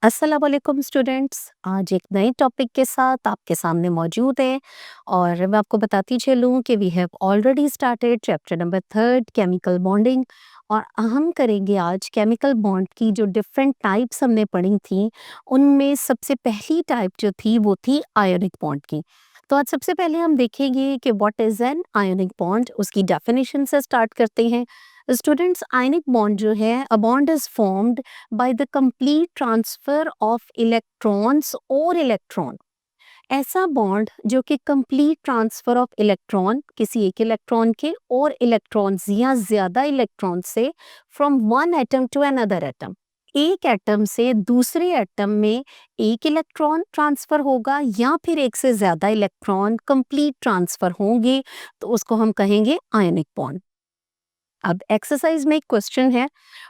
अस्सलाम वालेकुम स्टूडेंट्स। आज एक नए टॉपिक के साथ आपके सामने मौजूद है और मैं आपको बताती चलूँ कि we have already started chapter number 3 chemical bonding. और हम करेंगे आज केमिकल बॉन्ड की जो डिफरेंट टाइप्स हमने पढ़ी थी, उनमें सबसे पहली टाइप जो थी वो थी आयोनिक बॉन्ड की। तो आज सबसे पहले हम देखेंगे कि what is an ionic bond, उसकी डेफिनेशन से स्टार्ट करते हैं। स्टूडेंट्स, आयोनिक बॉन्ड जो है, a bond is formed by the complete transfer of electrons or electron। ऐसा बॉन्ड जो कि कंप्लीट ट्रांसफर ऑफ इलेक्ट्रॉन, किसी एक इलेक्ट्रॉन के और इलेक्ट्रॉन्स या ज्यादा इलेक्ट्रॉन से from one atom to another atom, एक एटम से दूसरे एटम में एक इलेक्ट्रॉन ट्रांसफर होगा या फिर एक से ज्यादा इलेक्ट्रॉन कंप्लीट ट्रांसफर होंगे, तो उसको हम कहेंगे आयनिक बॉन्ड। अब एक्सरसाइज में एक क्वेश्चन है,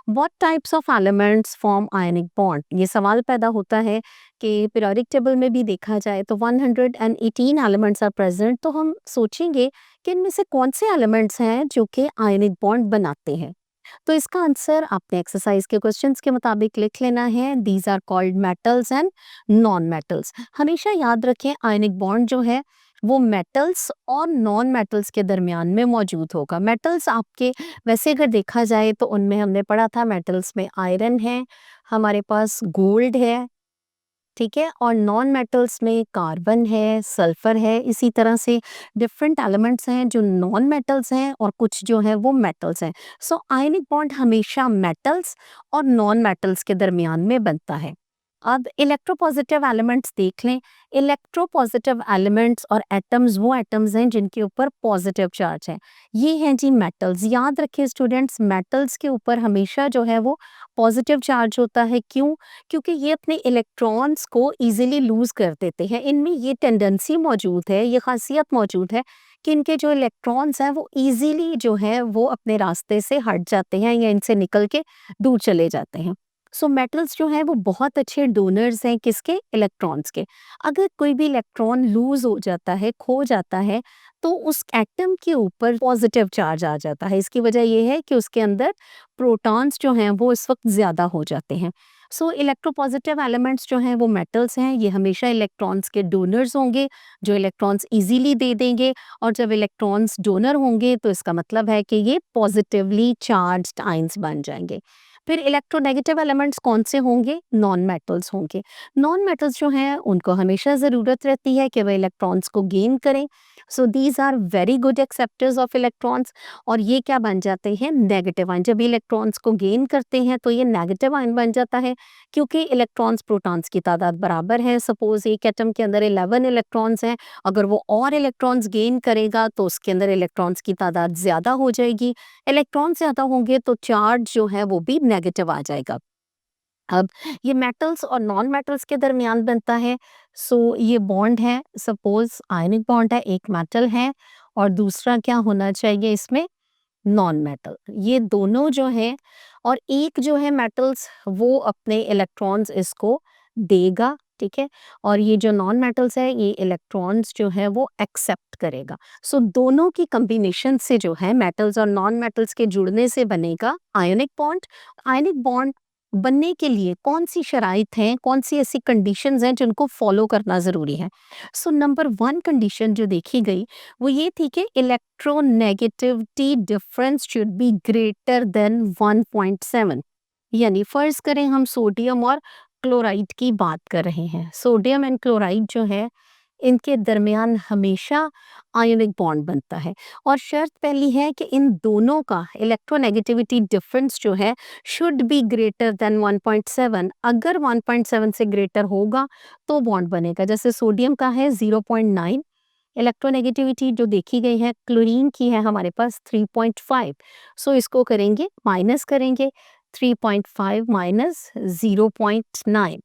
what types of elements form ionic bond. ये सवाल पैदा होता है कि पीरियोडिक टेबल में भी देखा जाए तो 118 एलिमेंट्स आर प्रेजेंट, तो हम सोचेंगे कि इनमें से कौन से एलिमेंट्स हैं जो कि आयनिक बॉन्ड बनाते हैं। तो इसका आंसर आपने एक्सरसाइज के क्वेश्चंस के मुताबिक लिख लेना है। These are called metals and non metals. हमेशा याद रखें, आयनिक बॉन्ड जो है वो मेटल्स और नॉन मेटल्स के दरमियान में मौजूद होगा। मेटल्स आपके, वैसे अगर देखा जाए तो उनमें हमने पढ़ा था, मेटल्स में आयरन है, हमारे पास गोल्ड है, ठीक है, और नॉन मेटल्स में कार्बन है, सल्फर है। इसी तरह से डिफरेंट एलिमेंट्स हैं जो नॉन मेटल्स हैं और कुछ जो है वो मेटल्स हैं। सो आयनिक बॉन्ड हमेशा मेटल्स और नॉन मेटल्स के दरमियान में बनता है। अब इलेक्ट्रोपॉजिटिव एलिमेंट्स देख लें। इलेक्ट्रोपॉजिटिव एलिमेंट्स और एटम्स वो एटम्स हैं जिनके ऊपर पॉजिटिव चार्ज है। ये हैं जी मेटल्स। याद रखिए स्टूडेंट्स, मेटल्स के ऊपर हमेशा जो है वो पॉजिटिव चार्ज होता है। क्यों? क्योंकि ये अपने इलेक्ट्रॉन्स को इजीली लूज कर देते हैं। इनमें ये टेंडेंसी मौजूद है, ये खासियत मौजूद है कि इनके जो इलेक्ट्रॉन्स हैं वो इजीली जो है वो अपने रास्ते से हट जाते हैं या इनसे निकल के दूर चले जाते हैं। सो मेटल्स जो हैं वो बहुत अच्छे डोनर्स हैं, किसके? इलेक्ट्रॉन्स के। अगर कोई भी इलेक्ट्रॉन लूज हो जाता है, खो जाता है, तो उस एटम के ऊपर पॉजिटिव चार्ज आ जाता है। इसकी वजह ये है कि उसके अंदर प्रोटॉन्स जो हैं वो इस वक्त ज़्यादा हो जाते हैं। सो इलेक्ट्रोपॉजिटिव एलिमेंट्स जो हैं वो मेटल्स हैं। ये हमेशा इलेक्ट्रॉन्स के डोनर्स होंगे, जो इलेक्ट्रॉन्स इजीली दे देंगे। और जब इलेक्ट्रॉन्स डोनर होंगे तो इसका मतलब है कि ये पॉजिटिवली चार्ज्ड आयंस बन जाएंगे। फिर इलेक्ट्रोनेगेटिव एलिमेंट्स कौन से होंगे? नॉन मेटल्स होंगे। नॉन मेटल्स जो हैं उनको हमेशा ज़रूरत रहती है कि वह इलेक्ट्रॉन्स को गेन करें। So these are very good acceptors of electrons. और ये क्या बन जाते हैं? Negative ion. जब इलेक्ट्रॉन्स को गेन करते हैं तो ये नेगेटिव आयन बन जाता है, क्योंकि इलेक्ट्रॉन्स प्रोटॉन्स की तादाद बराबर है। सपोज एक एटम के अंदर 11 इलेक्ट्रॉन्स हैं, अगर वो और इलेक्ट्रॉन्स गेन करेगा तो उसके अंदर इलेक्ट्रॉन्स की तादाद ज़्यादा हो जाएगी। इलेक्ट्रॉन ज़्यादा होंगे तो चार्ज जो है वो भी नेगेटिव आ जाएगा। अब ये मेटल्स और नॉन मेटल्स के दरमियान बनता है। सो ये बॉन्ड है, सपोज आयनिक बॉन्ड है, एक मेटल है और दूसरा क्या होना चाहिए इसमें? Non metal. ये दोनों जो है, और एक जो है मेटल्स वो अपने इलेक्ट्रॉन्स इसको देगा, ठीक है, और ये जो नॉन मेटल्स है ये इलेक्ट्रॉन्स जो है वो एक्सेप्ट करेगा। सो दोनों की कॉम्बिनेशन से जो है मेटल्स और नॉन मेटल्स के जुड़ने से बनेगा आयनिक बॉन्ड। आयनिक बॉन्ड बनने के लिए कौन सी शराइत हैं, कौन सी ऐसी कंडीशंस हैं जिनको फॉलो करना ज़रूरी है? सो नंबर 1 कंडीशन जो देखी गई वो ये थी कि electronegativity difference should be greater than 1.7। यानी फर्ज करें हम सोडियम और क्लोराइड की बात कर रहे हैं। सोडियम एंड क्लोराइड जो है इनके दरमियान हमेशा आयनिक बॉन्ड बनता है। और शर्त पहली है कि इन दोनों का इलेक्ट्रोनेगेटिविटी डिफरेंस जो है शुड बी ग्रेटर देन 1.7। अगर 1.7 से ग्रेटर होगा तो बॉन्ड बनेगा। जैसे सोडियम का है 0.9, इलेक्ट्रोनेगेटिविटी जो देखी गई है क्लोरीन की है हमारे पास 3.5। सो इसको करेंगे, माइनस करेंगे, 3.5 माइनस 0.9,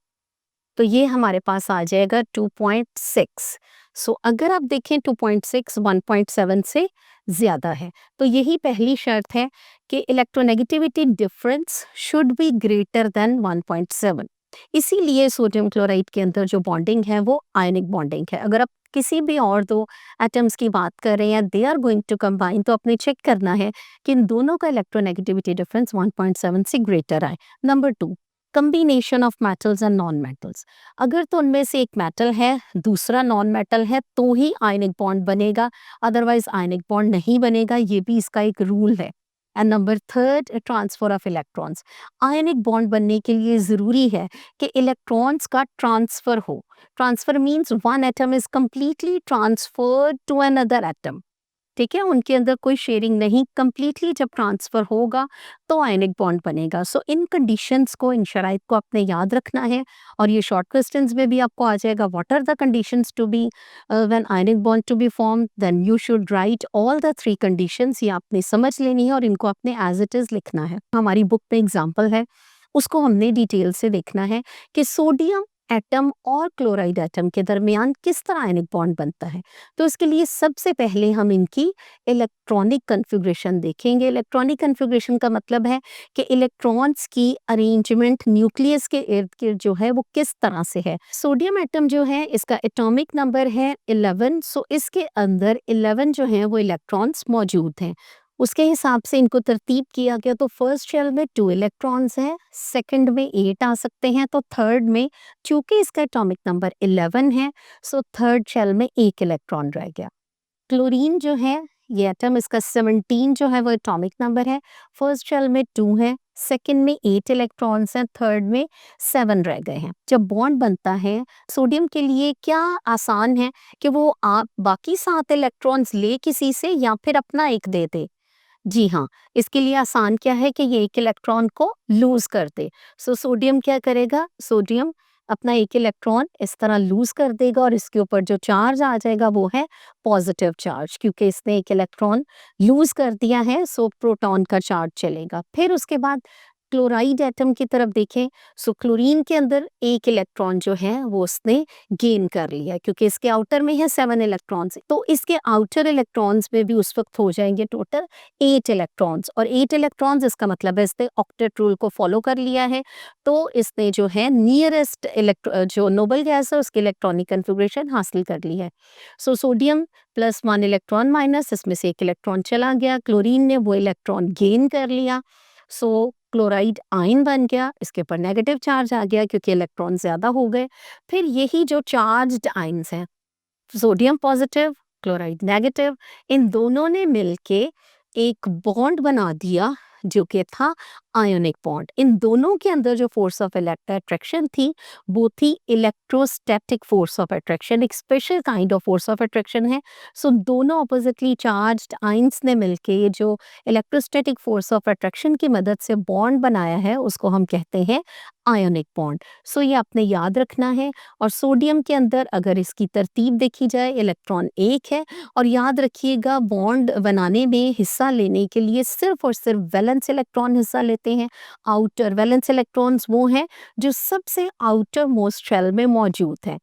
तो ये हमारे पास आ जाएगा 2.6। सो अगर आप देखें 2.6 1.7 से ज़्यादा है, तो यही पहली शर्त है कि electronegativity difference should be greater than 1.7। इसीलिए सोडियम क्लोराइड के अंदर जो बॉन्डिंग है वो आयनिक बॉन्डिंग है। अगर आप किसी भी और दो एटम्स की बात कर रहे हैं, they are going to combine, तो आपने चेक करना है कि इन दोनों का इलेक्ट्रोनेगेटिविटी डिफरेंस 1.7 से ग्रेटर आए। Number 2, combination of metals and non metals. अगर तो उनमें से एक मेटल है, दूसरा नॉन मेटल है, तो ही आयनिक बॉन्ड बनेगा, अदरवाइज आयनिक बॉन्ड नहीं बनेगा। ये भी इसका एक रूल है। And number third, transfer of electrons. Ionic bond बनने के लिए ज़रूरी है कि इलेक्ट्रॉन्स का ट्रांसफ़र हो। Transfer means one atom is completely transferred to another atom. ठीक है, उनके अंदर कोई शेयरिंग नहीं, कंप्लीटली जब ट्रांसफ़र होगा तो आयनिक बॉन्ड बनेगा। सो इन कंडीशंस को, इन शराइत को आपने याद रखना है। और ये शॉर्ट क्वेश्चंस में भी आपको आ जाएगा, what are the conditions to be when ionic bond to be form, then you should write all the three conditions. ये आपने समझ लेनी है और इनको आपने एज इट इज़ लिखना है। हमारी बुक में एग्जाम्पल है, उसको हमने डिटेल से देखना है कि सोडियम एटम और क्लोराइड एटम के दरमियान किस तरह आयनिक बॉन्ड बनता है। तो इसके लिए सबसे पहले हम इनकी इलेक्ट्रॉनिक कन्फिग्रेशन देखेंगे। इलेक्ट्रॉनिक कन्फिग्रेशन का मतलब है कि इलेक्ट्रॉन्स की अरेंजमेंट न्यूक्लियस के इर्द गिर्द जो है वो किस तरह से है। सोडियम एटम जो है, इसका एटॉमिक नंबर है 11। सो इसके अंदर 11 जो है वो इलेक्ट्रॉन्स मौजूद हैं। उसके हिसाब से इनको तरतीब किया गया। तो फर्स्ट शेल में 2 इलेक्ट्रॉन्स हैं, सेकंड में 8 आ सकते हैं, तो थर्ड में, चूंकि इसका एटॉमिक नंबर 11 है, सो थर्ड शेल में 1 इलेक्ट्रॉन रह गया। क्लोरीन जो है, ये एटम, इसका 17 जो है वो एटॉमिक नंबर है। फर्स्ट शेल में 2 है, सेकंड में 8 इलेक्ट्रॉन्स हैं, थर्ड में 7 रह गए हैं। जब बॉन्ड बनता है सोडियम के लिए, क्या आसान है कि वो आप बाकी 7 इलेक्ट्रॉन्स ले किसी से या फिर अपना एक दे दे। जी हाँ, इसके लिए आसान क्या है कि ये एक इलेक्ट्रॉन को लूज कर दे। सो सोडियम क्या करेगा, सोडियम अपना एक इलेक्ट्रॉन इस तरह लूज कर देगा और इसके ऊपर जो चार्ज आ जाएगा वो है पॉजिटिव चार्ज, क्योंकि इसने एक इलेक्ट्रॉन लूज कर दिया है। सो प्रोटॉन का चार्ज चलेगा। फिर उसके बाद क्लोराइड एटम की तरफ देखें। सो क्लोरीन के अंदर एक इलेक्ट्रॉन जो है वो उसने गेन कर लिया, क्योंकि इसके आउटर में है 7 इलेक्ट्रॉन्स, तो इसके आउटर इलेक्ट्रॉन्स में भी उस वक्त हो जाएंगे टोटल 8 इलेक्ट्रॉन्स। और 8 इलेक्ट्रॉन्स, इसका मतलब है इसने ऑक्टेट रूल को फॉलो कर लिया है। तो इसने जो है नियरेस्ट जो नोबल गैस है उसकी इलेक्ट्रॉनिक कन्फिग्रेशन हासिल कर ली है। So sodium plus 1 electron minus, इसमें से एक इलेक्ट्रॉन चला गया, क्लोरीन ने वो इलेक्ट्रॉन गेन कर लिया। सो क्लोराइड आयन बन गया, इसके ऊपर नेगेटिव चार्ज आ गया क्योंकि इलेक्ट्रॉन ज्यादा हो गए। फिर यही जो चार्ज्ड आयन्स हैं, सोडियम पॉजिटिव, क्लोराइड नेगेटिव, इन दोनों ने मिलके एक बॉन्ड बना दिया जो कि था आयोनिक बॉन्ड। इन दोनों के अंदर जो फोर्स ऑफ अट्रैक्शन थी वो थी इलेक्ट्रोस्टैटिक फोर्स ऑफ अट्रैक्शन, एक special kind of force of attraction है। सो दोनों ऑपोजिटली चार्ज्ड आयंस ने मिलके ये जो इलेक्ट्रोस्टैटिक फोर्स ऑफ अट्रैक्शन की मदद से बॉन्ड बनाया है उसको हम कहते हैं आयोनिक बॉन्ड। सो ये आपने याद रखना है। और सोडियम के अंदर अगर इसकी तरतीब देखी जाए, इलेक्ट्रॉन 1 है, और याद रखिएगा बॉन्ड बनाने में हिस्सा लेने के लिए सिर्फ और सिर्फ वैलेंस इलेक्ट्रॉन हिस्सा लेते हैं। आउटर वैलेंस इलेक्ट्रॉन्स वो हैं जो सबसे आउटर मोस्ट शेल में मौजूद हैं।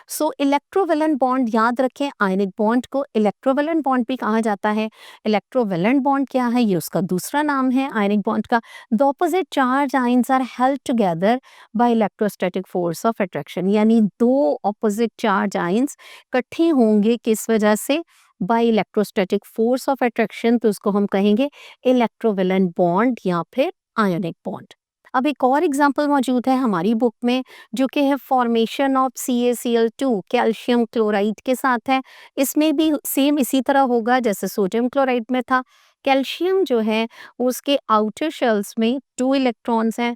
सो इलेक्ट्रोवैलेंट बॉन्ड याद रखें, आयनिक बॉन्ड को इलेक्ट्रोवैलेंट बॉन्ड भी कहा जाता है। इलेक्ट्रोवैलेंट बॉन्ड क्या है, ये उसका दूसरा नाम है आयनिक बॉन्ड का। The opposite charge ions are held together by electrostatic force of attraction, यानी दो ऑपोजिट चार्ज आयंस इकट्ठे होंगे किस वजह से, bye electrostatic force of attraction. तो उसको हम कहेंगे इलेक्ट्रोवैलेंट बॉन्ड या फिर आयनिक बॉन्ड। अब एक और एग्जांपल मौजूद है हमारी बुक में जो कि है formation of CaCl2, calcium chloride के साथ है। इसमें भी सेम इसी तरह होगा जैसे सोडियम क्लोराइड में था। कैल्शियम जो है उसके आउटर शेल्स में 2 इलेक्ट्रॉन्स हैं।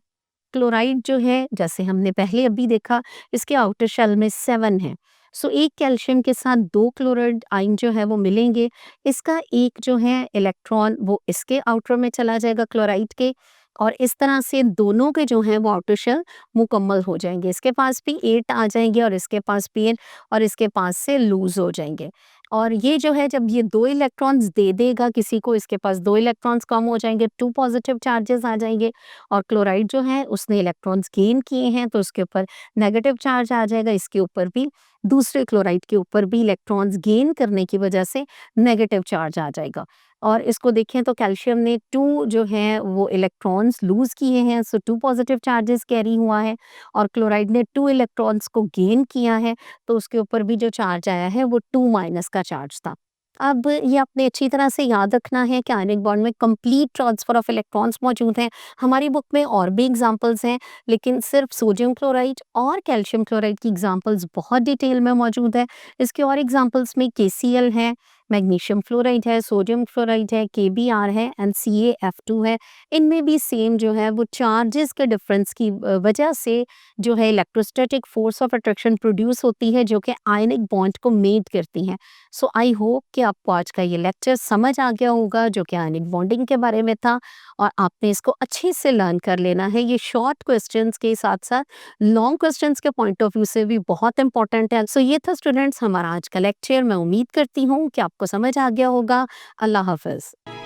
क्लोराइड जो है, जैसे हमने पहले अभी देखा, इसके आउटर शेल में 7 है। सो एक कैल्शियम के साथ 2 क्लोराइड आयन जो है वो मिलेंगे। इसका एक जो है इलेक्ट्रॉन वो इसके आउटर में चला जाएगा क्लोराइड के, और इस तरह से दोनों के जो हैं वो आउटर शेल मुकम्मल हो जाएंगे। इसके पास भी 8 आ जाएंगे और इसके पास भी 8, और इसके पास से लूज हो जाएंगे। और ये जो है जब ये 2 इलेक्ट्रॉन्स दे देगा किसी को, इसके पास 2 इलेक्ट्रॉन्स कम हो जाएंगे, 2 पॉजिटिव चार्जेस आ जाएंगे। और क्लोराइड जो है उसने इलेक्ट्रॉन्स गेन किए हैं तो उसके ऊपर नेगेटिव चार्ज आ जाएगा। इसके ऊपर भी, दूसरे क्लोराइड के ऊपर भी इलेक्ट्रॉन्स गेन करने की वजह से नेगेटिव चार्ज आ जाएगा। और इसको देखें तो कैल्शियम ने 2 जो है वो इलेक्ट्रॉन्स लूज किए हैं, सो 2 पॉजिटिव चार्जेस कैरी हुआ है। और क्लोराइड ने 2 इलेक्ट्रॉन्स को गेन किया है तो उसके ऊपर भी जो चार्ज आया है वो 2 माइनस का चार्ज था। अब ये आपने अच्छी तरह से याद रखना है कि आयनिक बॉन्ड में कंप्लीट ट्रांसफर ऑफ इलेक्ट्रॉन्स मौजूद हैं। हमारी बुक में और भी एग्जांपल्स हैं, लेकिन सिर्फ सोडियम क्लोराइड और कैल्शियम क्लोराइड की एग्जांपल्स बहुत डिटेल में मौजूद है। इसके और एग्जांपल्स में KCl है, मैग्नीशियम फ्लोराइड है, सोडियम क्लोराइड है, KBr है एंड CaF2 है। इनमें भी सेम जो है वो चार्जेस के डिफरेंस की वजह से जो है electrostatic force of attraction produce होती है, जो कि आयनिक बॉन्ड को मेड करती हैं। सो आई होप कि आपको आज का ये लेक्चर समझ आ गया होगा, जो कि आयनिक बॉन्डिंग के बारे में था, और आपने इसको अच्छे से लर्न कर लेना है। ये शॉर्ट क्वेश्चंस के साथ साथ लॉन्ग क्वेश्चंस के पॉइंट ऑफ व्यू से भी बहुत इंपॉर्टेंट है। सो ये था स्टूडेंट्स हमारा आज का लेक्चर। मैं उम्मीद करती हूँ कि आपको समझ आ गया होगा। अल्लाह हाफिज़।